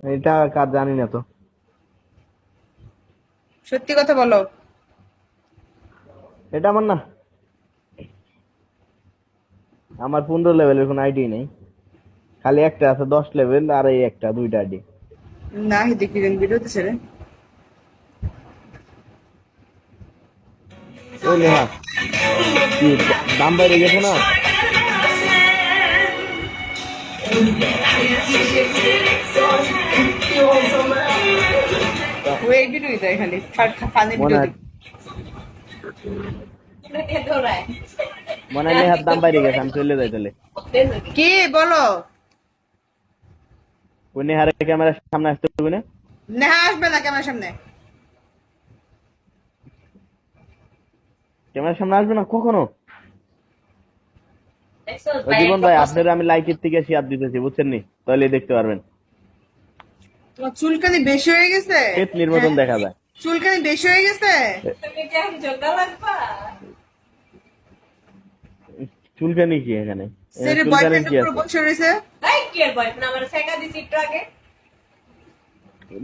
এটা কার জানি না তো। সত্যি কথা বলো। এটা আমার না, আমার 15 লেভেলের কোনো আইডি নেই, খালি একটা আছে 10 লেভেল, আর এই একটা, দুইটা আইডি। না দেখি ভিডিওতে ছেড়ে। ওই নেহা, কি দাম বাইরে গেছে না? ও এই ভিডিওই দেয় খালি, ফানি মনে ভিডিও হয়, দেখি। মনে হয় নেহার দাম বাইরে গেছে, আমি চলে যাই তাহলে। কি বলো? ওই নেহার ক্যামেরার সামনে আসতে হবে না? নেহা আসবে না ক্যামেরার সামনে। ক্যামেরার সামনে আসবে না কখনো। ওই জীবন ভাই, আপনার আমি লাইকের থেকে শেয়ার দিতেছি, বুঝছেন নি? তাহলে দেখতে পারবেন। তোমার চুলকানি বেশি হয়ে গেছে। পেতনির মতন হ্যাঁ, দেখা যায়। চুলকানি বেশি হয়ে গেছে। চুলকানি কি এখানে? এখানে সেরে চুলকানি বয়ফ্রেন্ড কি উপর আছে? বসে রয়েছে।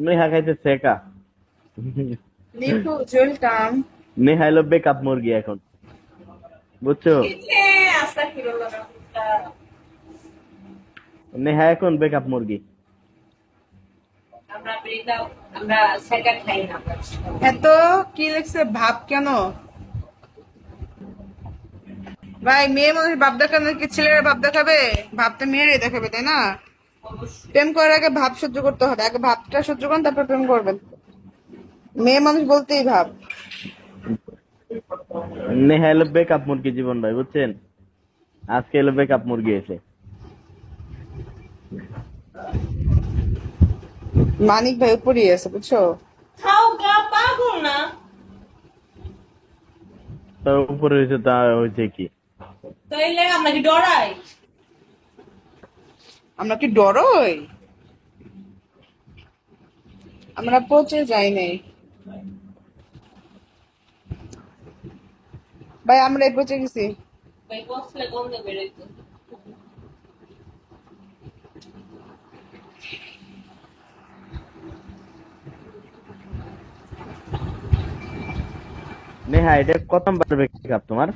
নেহা খাইতে শেখা। নিপু ওয়েলকাম। নেহা এলো বেকআপ মুরগি এখন, বুঝছো? নেহা এখন বেকআপ মুরগি। এত কি লিখছে ভাব কেন? ভাই মেয়ে মানুষ ভাব দেখানো কি ছেলেরা ভাব দেখাবে? ভাবটা মেয়েরাই দেখাবে, তাই না? প্রেম করার আগে ভাব সহ্য করতে হবে, আগে ভাবটা সহ্য করুন তারপর প্রেম করবেন। মেয়ে মানুষ বলতেই ভাব। নেহা এলো বেকআপ মুরগি জীবন ভাই, বুঝছেন? আজকে এলো বেকআপ মুরগি এসে। মানিক ভাই উপরেই আছে, বুঝছো? তার উপরে হয়েছে, তা হয়েছে কি? আমরা কি ডরই? আমরা পচে যাই নাই ভাই, আমরা পচে গেছি। নেহা এটা কত নাম্বার বেকআপ তোমার?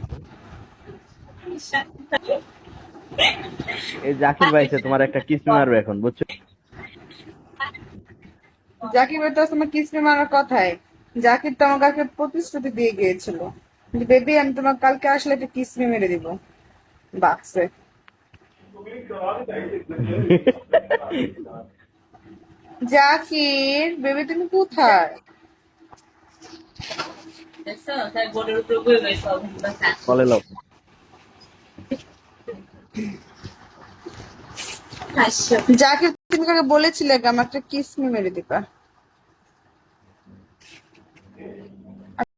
এই জাকির ভাইছে তোমার একটা কিস মারবে এখন, বুঝছো? জাকির ভাই তো তোমার কিসমি মারার কথাই। জাকির তো আমাকে প্রতিশ্রুতি দিয়ে গিয়েছিল, বেবি আমি তোমার কালকে আসলে একটা কিসমি মেরে দিব বাক্সে। জাকির বেবি তুমি কোথায়? বলে লাও। জাকির তুমি কাকে বলেছিলে আমার একটা কিসমি মেরে দিবা?